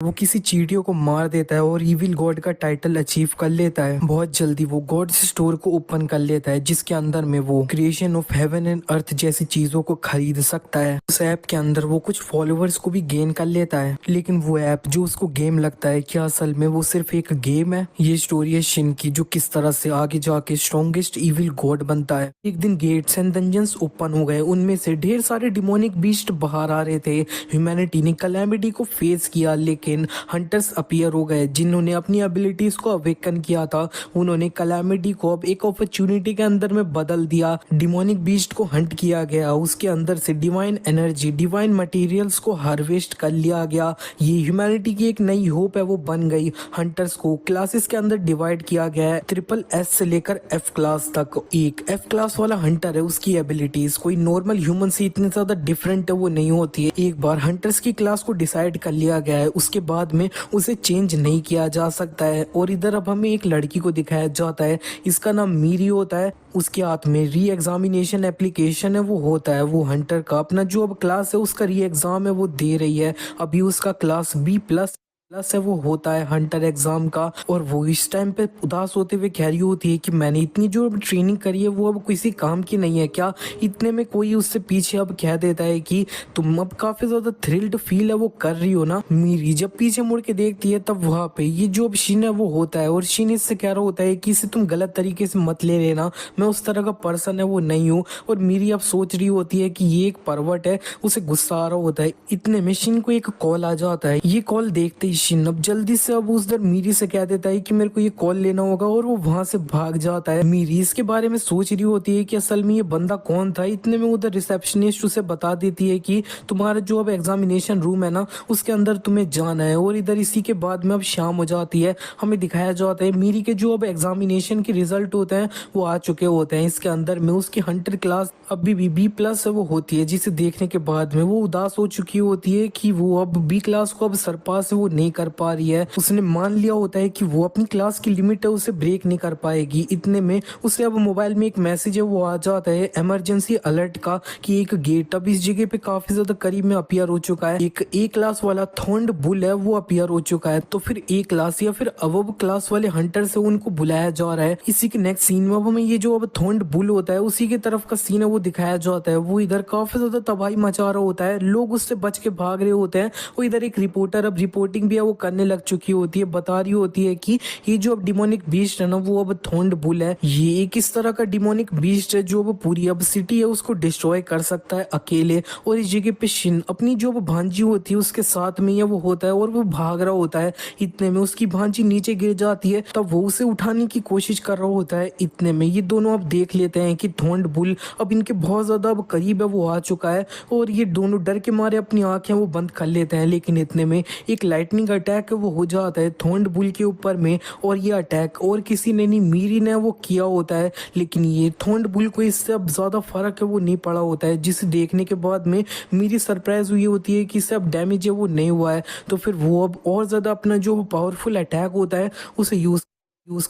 वो किसी चींटियों को मार देता है और इविल गॉड का टाइटल अचीव कर लेता है। बहुत जल्दी वो गॉड स्टोर को ओपन कर लेता है जिसके अंदर में वो creation of heaven and earth जैसी चीजों को खरीद सकता है। उस ऐप के अंदर वो कुछ फॉलोअर्स को भी गेन कर लेता है, लेकिन वो ऐप जो उसको गेम लगता है क्या असल में वो सिर्फ एक गेम है। ये स्टोरी है शिन की, जो किस तरह से आगे जाके स्ट्रॉन्गेस्ट इविल गॉड बनता है। एक दिन गेट्स एंड डंजन्स ओपन हो गए, उनमें से ढेर सारे डिमोनिक बीस्ट बाहर आ रहे थे। ह्यूमैनिटी ने कैलेमिटी को फेस किया, लेकिन हंटर्स अपीयर हो गए जिन्होंने अपनी एबिलिटीज को अवेकन किया था। उन्होंने कैलेमिटी को अब एक अपॉर्चुनिटी के अंदर में बदल दिया। डिमोनिक बीस्ट को हंट किया गया, उसके अंदर से डिवाइन एनर्जी, डिवाइन मटेरियल्स को हार्वेस्ट कर लिया गया। ये ह्यूमैनिटी की एक नई होप है, वो बन गई। हंटर्स को क्लासेस के अंदर डिवाइड किया गया है, ट्रिपल एस से लेकर एफ क्लास तक। एक एफ क्लास वाला हंटर है, उसकी एबिलिटीज कोई नॉर्मल ह्यूमन से इतनी ज्यादा डिफरेंट है वो नहीं होती है। एक बार हंटर्स की क्लास को डिसाइड कर लिया गया है, उसके बाद में उसे चेंज नहीं किया जा सकता है। और इधर अब हमें एक लड़की को दिखाया जाता है, इसका नाम मीरी होता है। उसके हाथ में री एग्जामिनेशन एप्लीकेशन है, वो होता है वो हंटर का अपना जो अब क्लास है उसका री एग्जाम है वो दे रही है। अभी उसका क्लास बी प्लस है, वो होता है हंटर एग्जाम का। और वो इस टाइम पे उदास होते हुए कह रही होती है कि मैंने इतनी जो ट्रेनिंग करी है वो अब किसी काम की नहीं है क्या। इतने में कोई उससे पीछे अब कह देता है कि तुम अब काफी ज्यादा थ्रिल्ड फील है वो कर रही हो ना। मीरी जब पीछे मुड़ के देखती है तब वहां पे ये जो अब शिन है वो होता है, और शिन इससे कह रहा होता है कि इसे तुम गलत तरीके से मत ले लेना, मैं उस तरह का पर्सन है वो नहीं हूँ। और मीरी अब सोच रही होती है कि ये एक परवट है, उसे गुस्सा आ रहा होता है। इतने में शिन को एक कॉल आ जाता है। ये कॉल देखते ही शिन अब जल्दी से अब उधर मीरी से कह देता है कि मेरे को ये कॉल लेना होगा, और वो वहां से भाग जाता है। मीरी इसके बारे में सोच रही होती है कि असल में ये बंदा कौन था। इतने में उधर रिसेप्शनिस्ट उसे बता देती है कि तुम्हारा जो अब एग्जामिनेशन रूम है ना उसके अंदर तुम्हें जाना है। और इधर इसी के बाद में अब शाम हो जाती है, हमें दिखाया जाता है मीरी के जो अब एग्जामिनेशन के रिजल्ट होते हैं वो आ चुके होते हैं। इसके अंदर में उसकी हंटर क्लास अभी भी बी प्लस है वो होती है, जिसे देखने के बाद में वो उदास हो चुकी होती है कि वो अब बी क्लास को अब सरपास है वो नहीं कर पा रही है। उसने मान लिया होता है कि वो अपनी क्लास की लिमिट है उसे ब्रेक नहीं कर पाएगी। इतने में उसे अब मोबाइल में एक मैसेज है वो आ जाता है इमरजेंसी अलर्ट का, कि एक गेट अब इस जगह पे काफी ज्यादा करीब में अपीयर हो चुका है। एक ए क्लास वाला थॉर्न्ड बुल है वो अपीयर हो चुका है। तो फिर ए क्लास या फिर अबव क्लास वाले हंटर से उनको बुलाया जा रहा है। इसी के नेक्स्ट सीन में अब हमें ये जो अब थॉर्न्ड बुल होता है उसी के तरफ का सीन है वो दिखाया जाता है। वो इधर काफी ज्यादा तबाही मचा रहा होता है, लोग उससे बच के भाग रहे होते हैं। और इधर एक रिपोर्टर अब रिपोर्टिंग भी है वो करने लग चुकी होती है, बता रही होती है कि ये जो अब डिमोनिक बीस्ट है ना वो अब थॉर्न्ड बुल है। ये एक इस तरह का डिमोनिक बीस्ट है जो अब पूरी अब सिटी है उसको डिस्ट्रॉय कर सकता है अकेले। और इस जगह पे शिन अपनी जो भांजी होती है उसके साथ में ये वो होता है और वो भाग रहा होता है। इतने में उसकी भांजी नीचे गिर जाती है, तब वो उसे उठाने की कोशिश कर रहा होता है। इतने में ये दोनों अब देख लेते हैं कि थॉर्न्ड बुल अब इनके बहुत ज्यादा अब करीब है वो आ चुका है। और ये दोनों डर के मारे अपनी आंखें वो बंद कर लेते हैं। लेकिन इतने में एक लाइटनिंग अटैक वो हो जाता है थॉर्न्ड बुल के ऊपर में, और ये अटैक और किसी ने नहीं मीरी ने वो किया होता है। लेकिन ये थॉर्न्ड बुल को इससे अब ज्यादा फर्क है वो नहीं पड़ा होता है, जिसे देखने के बाद में मीरी सरप्राइज हुई होती है कि इससे अब डैमेज है वो नहीं हुआ है। तो फिर वो अब और ज्यादा अपना जो पावरफुल अटैक होता है उसे यूज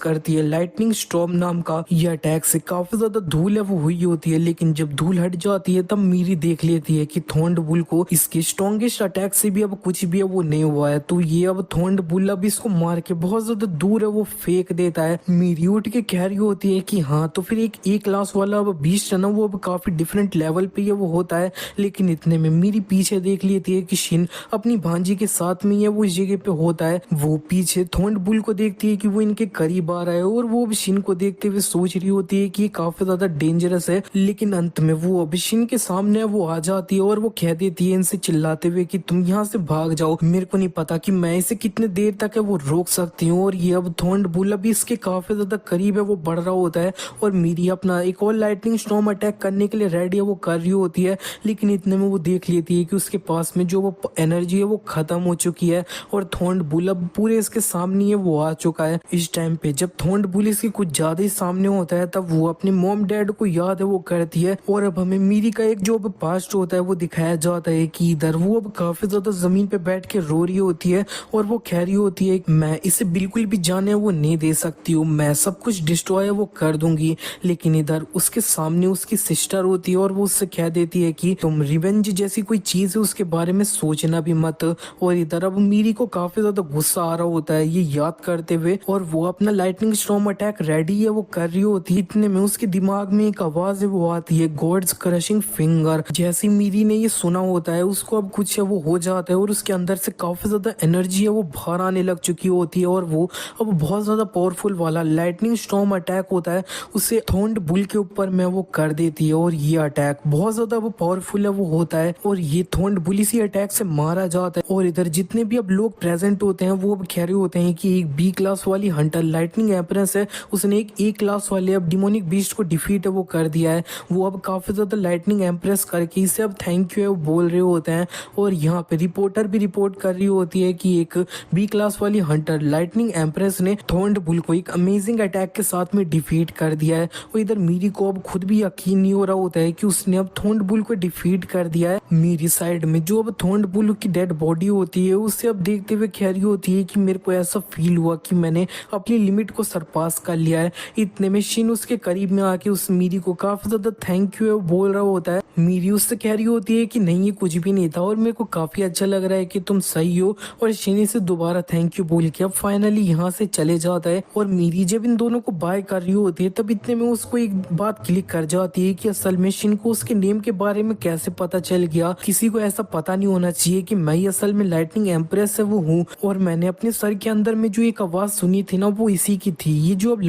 करती है। लाइटनिंग स्टॉर्म नाम का ये अटैक से काफी ज्यादा धूल है वो हुई होती है। लेकिन जब धूल हट जाती है तब मीरी देख लेती है कि थॉर्न्ड बुल को इसके स्ट्रॉन्गेस्ट अटैक से भी अब कुछ भी है वो नहीं हुआ है। तो ये अब थॉर्न्ड बुल अब इसको मार के बहुत ज्यादा दूर है वो फेंक देता है। मीरी उठ के कह रही होती है कि हाँ तो फिर एक ए क्लास वाला अब बीस्ट है ना वो अब काफी डिफरेंट लेवल पे ये वो होता है। लेकिन इतने में मीरी पीछे देख लेती है कि शिन अपनी भांजी के साथ में है वो इस जगह पे होता है। वो पीछे थॉर्न्ड बुल को देखती है कि वो इनके करीब आ रहा है, और वो अब शिन को देखते हुए सोच रही होती है कि ये काफी ज्यादा डेंजरस है। लेकिन अंत में वो अब शिन के सामने वो आ जाती है और वो कह देती है इनसे चिल्लाते हुए कि तुम यहाँ से भाग जाओ, मेरे को नहीं पता कि मैं इसे कितने देर तक है वो रोक सकती हूँ। और ये अब थॉर्न्ड बुल अब इसके काफी ज्यादा करीब है वो बढ़ रहा होता है, और मीरी अपना एक और लाइटनिंग स्टॉर्म अटैक करने के लिए रेडी है वो कर रही होती है। लेकिन इतने में वो देख लेती है कि उसके पास में जो वो एनर्जी है वो खत्म हो चुकी है, और थॉर्न्ड बुल अब पूरे इसके सामने है वो आ चुका है। इस टाइम पे जब थोंड पुलिस की कुछ ज्यादा ही सामने होता है तब वो अपने मॉम डैड को याद है वो करती है। और अब हमें मीरी का एक जो अब पास्ट होता है वो दिखाया जाता है कि इधर वो अब काफी ज्यादा जमीन पे बैठ के रो रही होती है और वो कह रही होती है मैं इसे बिल्कुल भी जाने वो नहीं दे सकती हूँ, मैं सब कुछ डिस्ट्रॉय वो कर दूंगी। लेकिन इधर उसके सामने उसकी सिस्टर होती है और वो उससे कह देती है कि तुम रिवेंज जैसी कोई चीज है उसके बारे में सोचना भी मत। और इधर अब मीरी को काफी ज्यादा गुस्सा आ रहा होता है ये याद करते हुए और वो अपना लाइटनिंग स्टॉर्म अटैक रेडी है वो कर रही होती है। इतने में उसके दिमाग में एक आवाज है वो आती है, गॉड्स क्रशिंग फिंगर। जैसे मीरी ने ये सुना होता है उसको अब कुछ है वो हो जाता है और उसके अंदर से काफी ज्यादा एनर्जी है वो बाहर आने लग चुकी होती है और वो अब बहुत ज्यादा पावरफुल वाला लाइटनिंग स्टॉर्म अटैक होता है उसे थोंड बुल के ऊपर में वो कर देती है। और ये अटैक बहुत ज्यादा वो पावरफुल है वो होता है और ये थोंड बुल इसी अटैक से मारा जाता है। और इधर जितने भी अब लोग प्रेजेंट होते हैं वो अब कह रहे होते हैं कि एक बी क्लास वाली हंटर लाइटनिंग एम्प्रेस है उसने एक ए क्लास वाले अब डिमोनिक बीस्ट को डिफीट है वो कर दिया है। वो अब काफी ज्यादा लाइटनिंग एम्प्रेस करके इसे अब थैंक यू है वो बोल रहे होते हैं। और यहाँ पे रिपोर्टर भी रिपोर्ट कर रही होती है कि एक बी क्लास वाली हंटर लाइटनिंग एम्प्रेस ने थोंड बुल को एक अमेजिंग अटैक के साथ में डिफीट कर दिया है। और इधर मीरी को अब खुद भी यकीन नहीं हो रहा होता है कि उसने अब थोंड बुल को डिफीट कर दिया है। मीरी साइड में जो अब थोंड बुल की डेड बॉडी होती है उससे अब देखते हुए कह रही होती है कि मेरे को ऐसा फील हुआ कि मैंने अपनी लिमिट को सरपास कर लिया है। इतने में शिन उसके करीब में आके उस मीरी को काफी ज्यादा थैंक यू बोल रहा होता है। मीरी उससे कह रही होती है कि नहीं ये कुछ भी नहीं था और मेरे को काफी अच्छा लग रहा है कि तुम सही हो। और शिन से दोबारा थैंक यू बोल के अब फाइनली यहाँ से चले जाता है। और मीरी जब इन दोनों को बाय कर रही होती है तब इतने में उसको एक बात क्लिक कर जाती है कि असल में शिन को उसके नेम के बारे में कैसे पता चल गया। किसी को ऐसा पता नहीं होना चाहिए कि मैं ही असल में लाइटनिंग एम्प्रेस है वो हूँ। और मैंने अपने सर के अंदर में जो एक आवाज सुनी थी ना वो इसी की थी। ये जो अब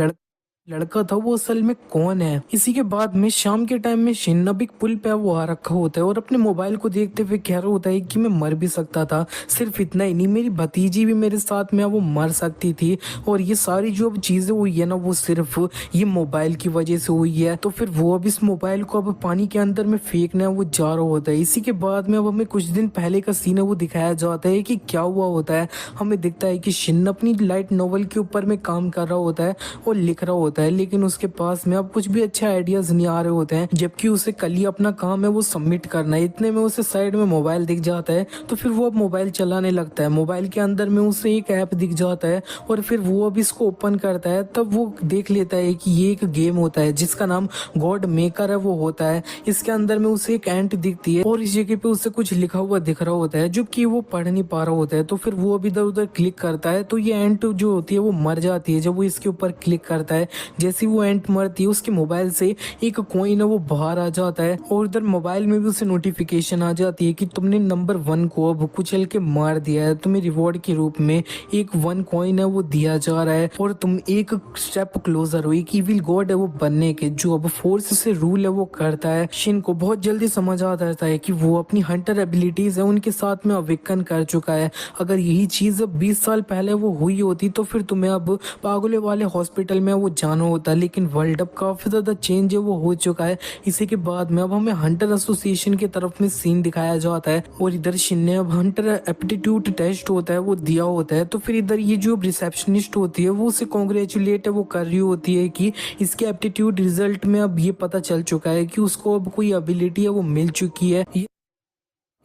लड़का था वो असल में कौन है। इसी के बाद में शाम के टाइम में शिन एक पुल पे वो आ रखा होता है और अपने मोबाइल को देखते हुए कह रहा होता है कि मैं मर भी सकता था, सिर्फ इतना ही नहीं मेरी भतीजी भी मेरे साथ में वो मर सकती थी। और ये सारी जो अब चीजें हुई है ना वो सिर्फ ये मोबाइल की वजह से हुई है। तो फिर वो अब इस मोबाइल को अब पानी के अंदर में फेंकना वो जा रहा होता है। इसी के बाद में अब हमें कुछ दिन पहले का सीन है वो दिखाया जाता है कि क्या हुआ होता है। हमें दिखता है कि शिन अपनी लाइट नॉवल के ऊपर में काम कर रहा होता है और लिख रहा होता है लेकिन उसके पास में अब कुछ भी अच्छे आइडियाज नहीं आ रहे होते हैं जबकि उसे कल ही अपना काम है वो सबमिट करना है। इतने में उसे साइड में मोबाइल दिख जाता है तो फिर वो अब मोबाइल चलाने लगता है। मोबाइल के अंदर में उसे एक ऐप दिख जाता है और फिर वो अब इसको ओपन करता है तब वो देख लेता है कि ये एक गेम होता है जिसका नाम गॉड मेकर है वो होता है। इसके अंदर में उसे एक एंट दिखती है और इस जगह पे उसे कुछ लिखा हुआ दिख रहा होता है जो कि वो पढ़ नहीं पा रहा होता है। तो फिर वो अब इधर उधर क्लिक करता है तो ये एंट जो होती है वो मर जाती है जब वो इसके ऊपर क्लिक करता है। जैसे वो एंट मरती है उसके मोबाइल से एक कॉइन है वो बाहर आ जाता है और उधर मोबाइल में भी उसे नोटिफिकेशन आ जाती है कि तुमने नंबर 1 को अब कुचल के मार दिया है, तुम्हें रिवॉर्ड के रूप में एक 1 कॉइन है वो दिया जा रहा है और तुम एक स्टेप क्लोजर हो एक इविल गॉड है वो बनने के जो अब फोर्स से रूल है वो करता है। शिन को बहुत जल्दी समझ आ जाता है कि वो अपनी हंटर एबिलिटीज है उनके साथ में अवेकन कर चुका है। अगर यही चीज 20 साल पहले वो हुई होती तो फिर तुम्हें अब पागलों वाले हॉस्पिटल में वो जाना होता, लेकिन वर्ल्ड अब काफी ज्यादा चेंज है वो हो चुका है। इसी के बाद में अब हमें हंटर एसोसिएशन की तरफ में सीन दिखाया जाता है और इधर शिन ने अब हंटर एप्टीट्यूड टेस्ट होता है वो दिया होता है। तो फिर इधर ये जो रिसेप्शनिस्ट होती है वो उसे कॉन्ग्रेचुलेट है वो कर रही होती है कि इसके एप्टीट्यूड रिजल्ट में अब ये पता चल चुका है कि उसको अब कोई एबिलिटी है वो मिल चुकी है।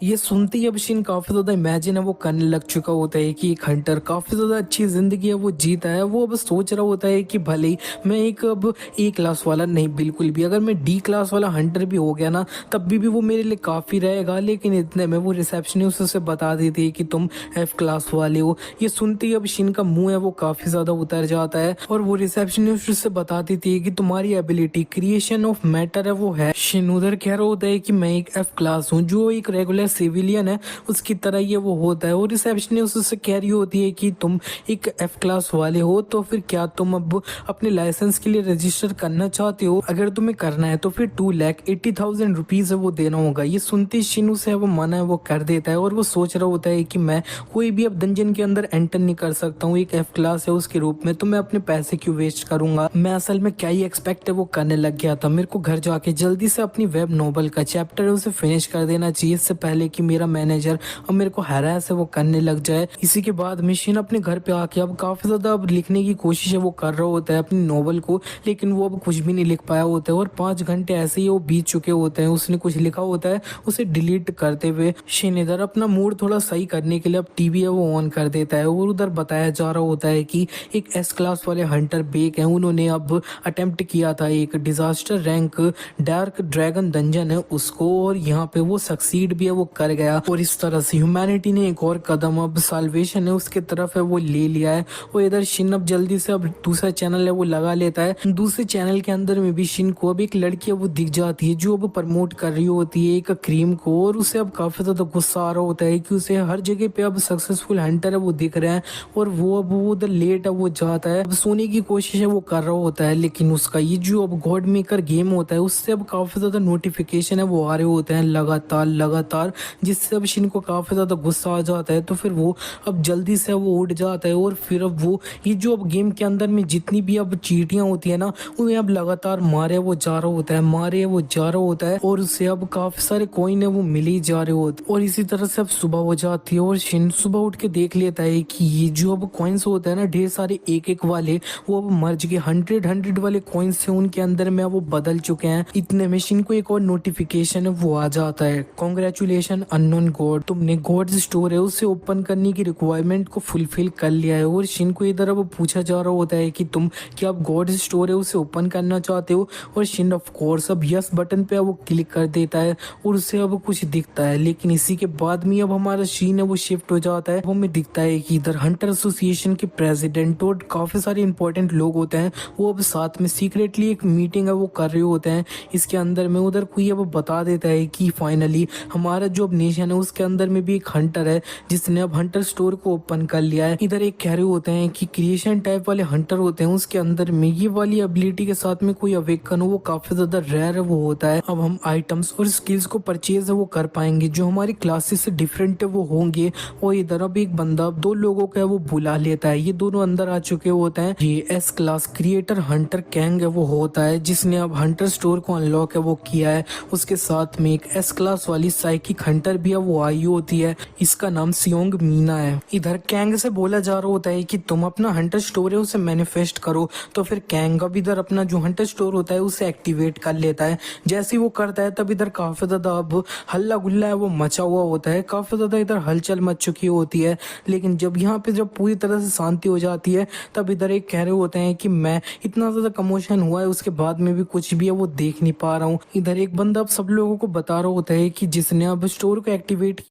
ये सुनते ही अब शिन काफी ज्यादा इमेजिन है वो करने लग चुका होता है कि एक हंटर काफी ज्यादा अच्छी जिंदगी है वो जीता है। वो अब सोच रहा होता है कि भले ही मैं एक अब ए क्लास वाला नहीं, बिल्कुल भी अगर मैं डी क्लास वाला हंटर भी हो गया ना तब भी वो मेरे लिए काफी रहेगा। लेकिन इतने में वो रिसेप्शनिस्ट उसे बता देती है कि तुम एफ क्लास वाले हो। ये सुनते ही अब शिन का मुंह है वो काफी ज्यादा उतर जाता है और वो रिसेप्शनिस्ट उससे बता देती है कि तुम्हारी एबिलिटी क्रिएशन ऑफ मैटर है वो है। शिन उधर कह रहा होता है कि मैं एक एफ क्लास हूँ जो एक रेगुलर सिविलियन है उसकी तरह ये वो होता है। और रिसेप्शनिस्ट उससे कह रही होती है कि तुम एक एफ क्लास वाले हो तो फिर क्या तुम अब अपने लाइसेंस के लिए रजिस्टर करना चाहते हो, अगर तुम्हें करना है तो फिर 2,80,000 रुपीज है वो देना होगा। ये सुनते शिन उसे वो मना है वो कर देता है और वो सोच रहा होता है कि मैं कोई भी अब डंजन के अंदर एंटर नहीं कर सकता हूँ एक एफ क्लास है उसके रूप में, तो मैं अपने पैसे क्यों वेस्ट करूंगा। मैं असल में क्या ही एक्सपेक्ट है वो करने लग गया था। मेरे को घर जाके जल्दी से अपनी वेब नॉवल का चैप्टर है उसे फिनिश कर देना चाहिए इससे पहले पहले कि मेरा मैनेजर अब मेरे को हैरास है वो करने लग जाए। इसी के बाद में शिन अपने घर पे आके अब काफी ज्यादा अब लिखने की कोशिश है वो कर रहा होता है अपनी नॉवल को, लेकिन वो अब कुछ भी नहीं लिख पाया होता है और 5 घंटे ऐसे ही वो बीत चुके होते हैं। उसने कुछ लिखा होता है उसे डिलीट करते हुए शिन इधर अपना मूड थोड़ा सही करने के लिए अब टीवी है वो ऑन कर देता है और उधर बताया जा रहा होता है कि एक एस क्लास वाले हंटर बेक है, उन्होंने अब अटेम्प्ट किया था एक disaster rank dark dragon dungeon है उसको, और यहाँ पे वो सक्सीड भी है वो कर गया। और इस तरह से ह्यूमैनिटी ने एक और कदम अब साल्वेशन है उसके तरफ है वो ले लिया है। और इधर शिन अब जल्दी से अब दूसरा चैनल है वो लगा लेता है। दूसरे चैनल के अंदर में भी शिन को अब एक लड़की है वो दिख जाती है जो अब प्रमोट कर रही होती है एक क्रीम को, और उसे अब काफी ज्यादा गुस्सा आ रहा होता है कि उसे हर जगह पे अब सक्सेसफुल हंटर है वो दिख रहे हैं और वो अब वो उधर लेट है वो जाता है, अब सोने की कोशिश है वो कर रहा होता है। लेकिन उसका ये जो अब गॉड मेकर गेम होता है उससे अब काफी ज्यादा नोटिफिकेशन है वो आ रहे होते हैं लगातार लगातार, जिससे अब शिन को काफी ज्यादा गुस्सा आ जाता है। तो फिर वो अब जल्दी से वो उठ जाता है और फिर अब वो ये जो अब गेम के अंदर में जितनी भी अब चींटियां होती है ना उन्हें अब लगातार मारे वो जा रहा होता है, मारे वो जा रहा होता है और उससे अब काफी सारे कॉइन है वो मिल ही जा रहे होते हैं। और इसी तरह से अब सुबह हो जाती है और शिन सुबह उठ के देख लेता है कि ये जो अब कॉइन्स होते हैं ना ढेर सारे एक एक वाले वो अब मर्ज के 100 वाले कॉइन्स से उनके अंदर में वो बदल चुके हैं। इतने में शिन को एक और नोटिफिकेशन है वो आ जाता है, कॉन्ग्रेचुलेशन अननोन गॉड, तुमने गॉड्स स्टोर है उसे ओपन करने की रिक्वायरमेंट को फुलफिल कर लिया है। और शिन को इधर अब पूछा जा रहा होता है कि तुम क्या अब गॉड्स स्टोर है उसे ओपन करना चाहते हो, और शिन ऑफ कोर्स अब यस बटन पे वो क्लिक कर देता है और उसे अब कुछ दिखता है। लेकिन इसी के बाद में अब हमारा सीन है वो शिफ्ट हो जाता है, हमें दिखता है कि इधर हंटर एसोसिएशन के प्रेसिडेंट और काफी सारे इंपॉर्टेंट लोग होते हैं वो अब साथ में सीक्रेटली एक मीटिंग है वो कर रहे होते हैं। इसके अंदर में उधर कोई अब बता देता है कि फाइनली हमारा जो अब नेशन है उसके अंदर में भी एक हंटर है जिसने अब हंटर स्टोर को ओपन कर लिया है। इधर एक कह रहे होते हैं कि क्रिएशन टाइप वाले हंटर होते हैं उसके अंदर में ये वाली एबिलिटी के साथ में कोई अवेकन हो वो काफी ज्यादा रेयर वो होता है। अब हम आइटम्स और स्किल्स को परचेज है वो कर पाएंगे जो हमारी क्लासेस से डिफरेंट है वो होंगे। और इधर अब एक बंदा दो लोगों का वो बुला लेता है, ये दोनों अंदर आ चुके होते हैं। ये S class creator Hunter Kang है वो होता है जिसने अब हंटर स्टोर को अनलॉक है वो किया है। उसके साथ में एक एस क्लास वाली साइकिक हंटर भी है वो आई होती है, इसका नाम सियोंग मीना है। इधर कैंग से बोला जा रहा होता है कि तुम अपना हंटर स्टोर है उसे मैनिफेस्ट करो, तो फिर कैंग अब इधर अपना जो हंटर स्टोर होता है उसे एक्टिवेट कर लेता है। जैसे ही वो करता है तब इधर काफी ज्यादा अब हल्ला गुल्ला है वो मचा हुआ होता है, काफी ज्यादा इधर हलचल मच चुकी होती है। लेकिन जब यहाँ पे जब पूरी तरह से शांति हो जाती है तब इधर एक कह रहे होते हैं कि मैं इतना ज्यादा कमोशन हुआ है उसके बाद में भी कुछ भी है वो देख नहीं पा रहा हूँ। इधर एक बंदा अब सब लोगों को बता रहा होता है कि जिसने अब स्टोर को एक्टिवेट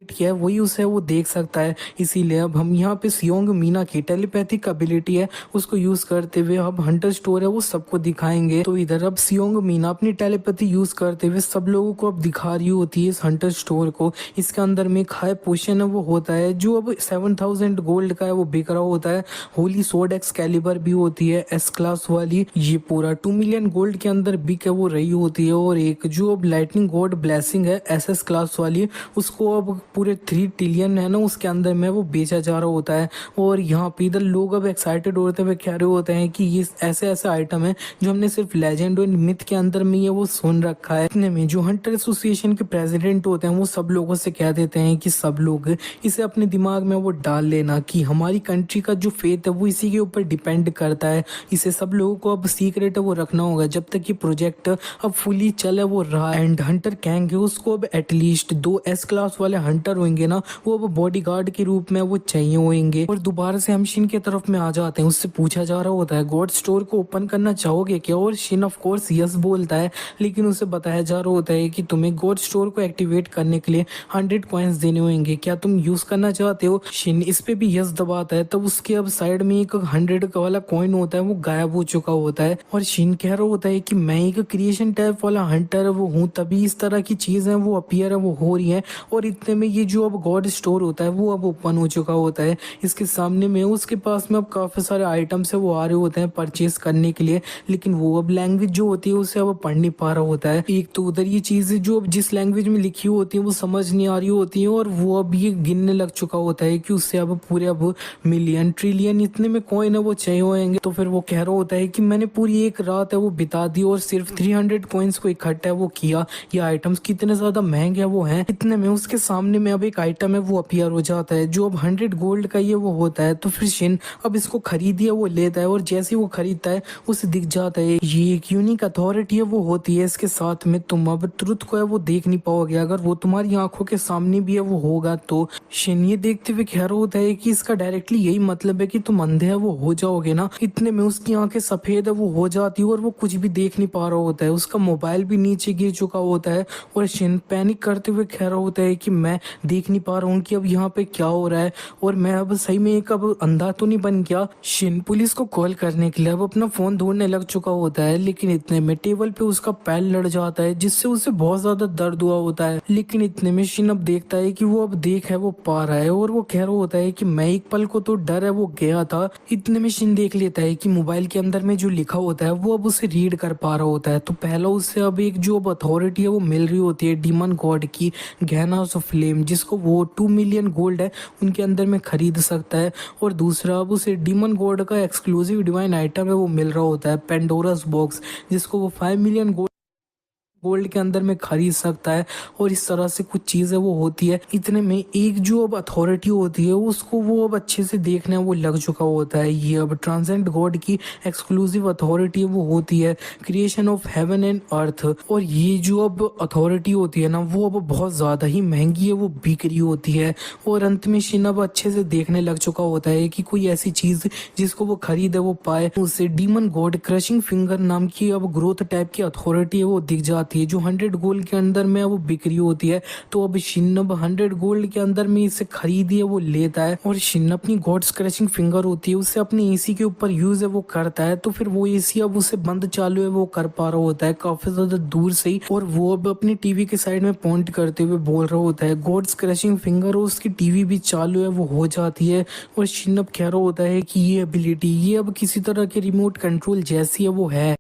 किया है वही उसे वो देख सकता है। इसीलिए अब हम यहाँ पे सियोंग मीना की टेलीपैथिक एबिलिटी है उसको यूज करते हुए अब हंटर स्टोर है वो सबको दिखाएंगे। तो इधर अब सियोंग मीना अपनी टेलीपैथी यूज करते हुए सब लोगों को अब दिखा रही होती है इस हंटर स्टोर को। इसके अंदर में एक हाई पोशन है वो होता है जो अब 7000 गोल्ड का है वो बिक रहा होता है। होली सोर्ड एक्सकैलिबर भी होती है एस क्लास वाली, ये पूरा 2 मिलियन गोल्ड के अंदर बिक है वो रही होती है। और एक जो अब लाइटनिंग गॉड ब्लेसिंग है एसएस क्लास वाली उसको अब पूरे 3 ट्रिलियन है ना उसके अंदर में वो बेचा जा रहा होता है। और यहाँ पे इधर लोग अब एक्साइटेड होते हुए कह रहे होते हैं कि ये ऐसे ऐसे आइटम है जो हमने सिर्फ लेजेंड और मिथ के अंदर में ये वो सुन रखा है। इतने में जो हंटर एसोसिएशन के प्रेसिडेंट होते हैं वो सब लोगों से कह देते हैं कि सब लोग इसे अपने दिमाग में वो डाल लेना कि हमारी कंट्री का जो फेथ है वो इसी के ऊपर डिपेंड करता है। इसे सब लोगों को अब सीक्रेट है वो रखना होगा जब तक ये प्रोजेक्ट अब फुली चले वो रहा। एंड हंटर कैंग है उसको अब एटलीस्ट 2 एस क्लास वाले हंटर होंगे ना वो अब बॉडीगार्ड के रूप में वो चाहिए होंगे। और दोबारा से हम शिन की तरफ में आ जाते हैं, उससे पूछा जा रहा होता है गॉड स्टोर को ओपन करना चाहोगे क्या, और शिन ऑफ कोर्स यस बोलता है। लेकिन उसे बताया जा रहा होता है कि तुम्हें गॉड स्टोर को एक्टिवेट करने के लिए 100 कॉइन्स देने होंगे, क्या तुम यूज करना चाहते हो। शिन इस पे भी यस दबाता है, तब उसके अब साइड में एक 100 का वाला कॉइन होता है वो गायब हो चुका होता है। और शिन कह रहा होता है कि मैं एक क्रिएशन टाइप वाला हंटर वो हूँ, तभी इस तरह की चीज है वो अपीयर है वो हो रही है। और इतने में में ये जो अब गॉड स्टोर होता है वो अब ओपन हो चुका होता है। इसके सामने में उसके पास में अब काफी सारे आइटम्स है वो आ रहे होते हैं परचेस करने के लिए, लेकिन वो अब लैंग्वेज जो होती है उसे अब पढ़ नहीं पा रहा होता है। एक तो उधर ये चीजें जो अब जिस लैंग्वेज में लिखी होती है वो समझ नहीं आ रही होती है, और वो अब ये गिनने लग चुका होता है कि उससे अब पूरे अब मिलियन ट्रिलियन इतने में कॉइन है वो चाहिए होंगे। तो फिर वो कह रहा होता है कि मैंने पूरी एक रात है वो बिता दी और सिर्फ 300 कॉइन्स को इकट्ठा है वो किया। ये आइटम्स कितने ज्यादा महंगे वो हैं। इतने में उसके सामने में अब एक आइटम है वो अपीयर हो जाता है जो अब 100 गोल्ड का ये वो होता है। तो फिर शिन अब इसको खरीदिए वो लेता है, और जैसे ही वो खरीदता है उसे दिख जाता है ये एक यूनिक अथॉरिटी है वो होती है। इसके साथ में तुम अब ट्रुथ को है वो देख नहीं पाओगे, अगर वो तुम्हारी आंखों के सामने भी है वो होगा। तो शिन ये देखते हुए कह रहा होता है कि इसका डायरेक्टली यही मतलब है कि तुम अंधे है वो हो जाओगे ना। इतने में उसकी आंखें सफेद है वो हो जाती है और वो कुछ भी देख नहीं पा रहा होता है। उसका मोबाइल भी नीचे गिर चुका होता है और शिन पैनिक करते हुए कह रहा होता है कि मैं देख नहीं पा रहा हूँ कि अब यहाँ पे क्या हो रहा है, और मैं अब सही में एक अब अंधा तो नहीं बन गया। शिन पुलिस को कॉल करने के लिए अब अपना फोन ढूंढने लग चुका होता है, लेकिन इतने में टेबल पे उसका पैर लड़ जाता है जिससे उसे बहुत ज्यादा दर्द हुआ होता है। लेकिन इतने में शिन अब देखता है कि वो अब देख है वो पा रहा है, और वो कह रहा होता है कि मैं एक पल को तो डर है वो गया था। इतने में शिन देख लेता है कि मोबाइल के अंदर में जो लिखा होता है वो अब उसे रीड कर पा रहा होता है। तो पहला उससे अब एक जो अब अथॉरिटी है वो मिल रही होती है डीमन गॉड की, गहनास ऑफ फ्लेम, जिसको वो 2 मिलियन गोल्ड है उनके अंदर में खरीद सकता है। और दूसरा अब उसे डीमन गॉड का एक्सक्लूसिव डिवाइन आइटम है वो मिल रहा होता है पेंडोरास बॉक्स, जिसको वो 5 मिलियन गोल्ड के अंदर में खरीद सकता है। और इस तरह से कुछ चीजें वो होती है। इतने में एक जो अब अथॉरिटी होती है उसको वो अब अच्छे से देखने वो लग चुका होता है। ये अब ट्रांसेंड गॉड की एक्सक्लूसिव अथॉरिटी वो होती है creation of heaven and earth. और ये जो अब अथॉरिटी होती है ना वो अब बहुत ज्यादा ही महंगी है वो बिक रही होती है। और अंत में शिन अब अच्छे से देखने लग चुका होता है कि कोई ऐसी चीज जिसको वो खरीदे वो पाए। उसे डीमन गॉड क्रशिंग फिंगर नाम की अब ग्रोथ टाइप की अथॉरिटी है वो दिख जाती है जो 100 गोल्ड के अंदर में वो बिक्री होती है। तो अब शिन अब 100 गोल्ड के अंदर में इसे खरीदिए वो लेता है, और शिन अपनी गॉड्स क्रशिंग फिंगर होती है उससे अपनी एसी के ऊपर यूज है वो करता है। तो फिर वो एसी अब उसे बंद चालू है वो कर पा रहा होता है काफी ज्यादा दूर से ही, और वो अब अपनी टीवी के साइड में पॉइंट करते हुए बोल रहा होता है गॉड्स क्रशिंग फिंगर, और उसकी टीवी भी चालू है वो हो जाती है। और शिन अब कह रहा होता है कि ये एबिलिटी ये अब किसी तरह के रिमोट कंट्रोल जैसी है वो है।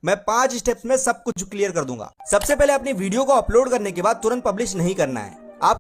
मैं 5 स्टेप्स में सब कुछ क्लियर कर दूंगा। सबसे पहले अपनी वीडियो को अपलोड करने के बाद तुरंत पब्लिश नहीं करना है। आप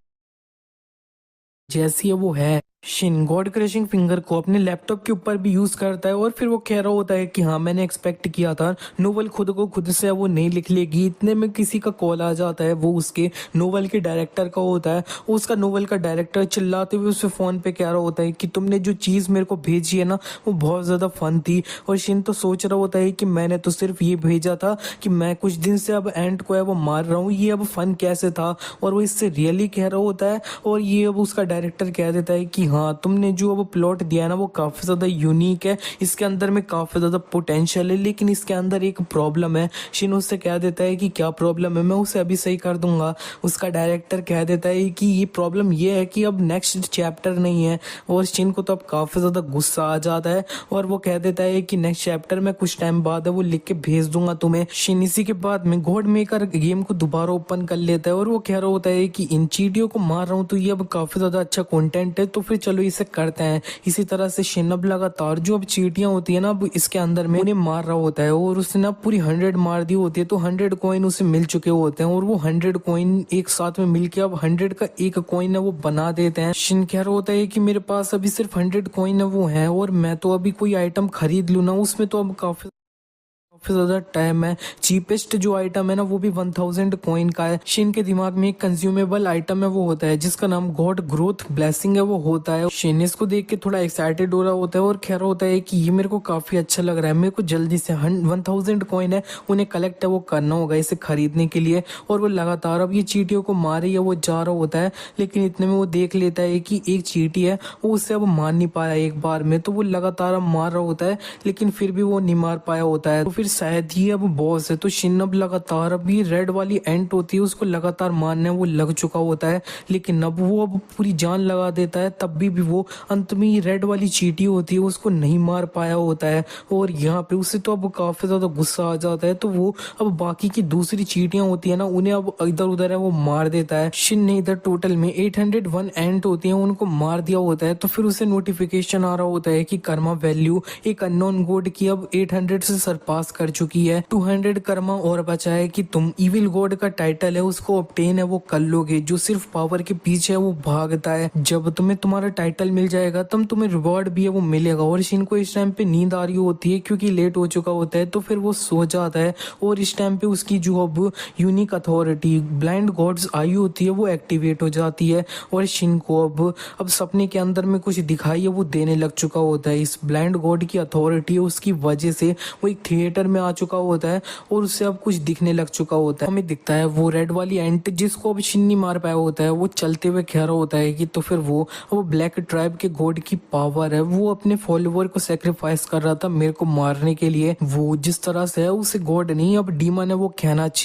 जैसी है वो है। शिन गॉड क्रशिंग फिंगर को अपने लैपटॉप के ऊपर भी यूज करता है, और फिर वो कह रहा होता है कि हाँ मैंने एक्सपेक्ट किया था नोवेल खुद को खुद से वो नहीं लिख लेगी। इतने में किसी का कॉल आ जाता है, वो उसके नोवेल के डायरेक्टर का होता है। उसका नोवेल का डायरेक्टर चिल्लाते हुए उससे फोन पे कह रहा होता है कि तुमने जो चीज मेरे को भेजी है ना वो बहुत ज्यादा फन थी। और शिन तो सोच रहा होता है कि मैंने तो सिर्फ ये भेजा था कि मैं कुछ दिन से अब एंड को है वो मार रहा हूँ, ये अब फन कैसे था। और वो इससे रियली कह रहा होता है, और ये अब उसका डायरेक्टर कह देता है कि हाँ तुमने जो अब प्लॉट दिया है ना वो काफी ज्यादा यूनिक है, इसके अंदर में काफी ज्यादा पोटेंशियल है, लेकिन इसके अंदर एक प्रॉब्लम है। शिन उससे कह देता है कि क्या प्रॉब्लम है, मैं उसे अभी सही कर दूंगा। उसका डायरेक्टर कह देता है कि ये प्रॉब्लम ये है कि अब नेक्स्ट चैप्टर नहीं है। और शिन को तो अब काफी ज्यादा गुस्सा आ जाता है, और वो कह देता है कि नेक्स्ट चैप्टर में कुछ टाइम बाद है वो लिख के भेज दूंगा तुम्हें। शिन इसी के बाद में गॉड मेकर गेम को दोबारा ओपन कर लेता है, और वो कह रहा होता है कि इन चीटियों को मार रहा हूँ तो ये अब काफी ज्यादा अच्छा कंटेंट है, तो फिर चलो इसे करते हैं। इसी तरह से शिन अब लगातार जो अब चीटियां होती है ना अब इसके अंदर में उन्हें मार रहा होता है, और उसने ना पूरी 100 मार दी होती है। तो 100 कॉइन उसे मिल चुके होते हैं, और वो 100 कॉइन एक साथ में मिलके अब 100 का एक कॉइन है वो बना देते हैं। शिन कह रहा होता है कि मेरे पास अभी सिर्फ 100 कॉइन है वो है, और मैं तो अभी कोई आइटम खरीद लूँ ना उसमें तो अब काफी ज्यादा टाइम है। चीपेस्ट जो आइटम है ना वो भी 1000 कॉइन का है। शिन के दिमाग में एक कंज्यूमेबल आइटम है वो होता है जिसका नाम गॉड ग्रोथ ब्लेसिंग है वो होता है। शिन इसको देख के थोड़ा एक्साइटेड हो रहा होता है और कह रहा होता है कि ये मेरे को काफी अच्छा लग रहा है, मेरे को जल्दी से 1000 कॉइन है उन्हें कलेक्ट है वो करना होगा इसे खरीदने के लिए। और वो लगातार अब ये चीटियों को मारे या वो जा रहा होता है, लेकिन इतने में वो देख लेता है कि एक चीटी है वो उससे अब मार नहीं पाया एक बार में, तो वो लगातार अब मार रहा होता है लेकिन फिर भी वो नहीं मार पाया होता है। तो फिर शायद ये अब बॉस है। तो शिन अब लगातार अब ये रेड वाली एंट होती है उसको लगातार मारने वो लग चुका होता है, लेकिन अब वो अब पूरी जान लगा देता है, तब भी वो अंत में ये रेड वाली चींटी होती है उसको नहीं मार पाया होता है। और यहाँ पे उसे तो अब काफी ज्यादा गुस्सा आ जाता है, तो वो अब बाकी की दूसरी चींटियां होती है ना उन्हें अब इधर उधर है वो मार देता है। शिन ने इधर टोटल में 801 एंट होती है उनको मार दिया होता है। तो फिर उसे नोटिफिकेशन आ रहा होता है कि कर्मा वैल्यू एक अननोन गॉड की अब 800 से सरपास कर चुकी है। 200 कर्मा और बचा है कि तुम इविल गॉड का टाइटल है उसको ऑब्टेन है वो कर लोगे। जो सिर्फ पावर के पीछे है वो भागता है। जब तुम्हें तुम्हारा टाइटल मिल जाएगा तब तुम्हें रिवॉर्ड भी है वो मिलेगा। और शिन को इस टाइम पे नींद आ रही होती है क्योंकि लेट हो चुका होता है, तो फिर वो सो जाता है। और इस टाइम पे उसकी जो अब यूनिक अथॉरिटी ब्लाइंड गॉड्स आई होती है वो एक्टिवेट हो जाती है। और शिन को अब सपने के अंदर में कुछ दिखाई है वो देने लग चुका होता है। इस ब्लाइंड गॉड की अथॉरिटी है उसकी वजह से वो एक थिएटर में आ चुका होता है और उससे अब कुछ दिखने लग चुका होता है। हमें दिखता है वो रेड वाली एंट जिसको अब शिन नहीं मार पाया होता है वो चलते हुए कह रहा होता है कि तो फिर वो ब्लैक ट्राइब के गॉड की पावर है, वो अपने फॉलोवर को सेक्रीफाइस कर रहा था मेरे को मारने के लिए। वो जिस तरह से है उसे गॉड नहीं अब डीमन है वो कहना चाहिए।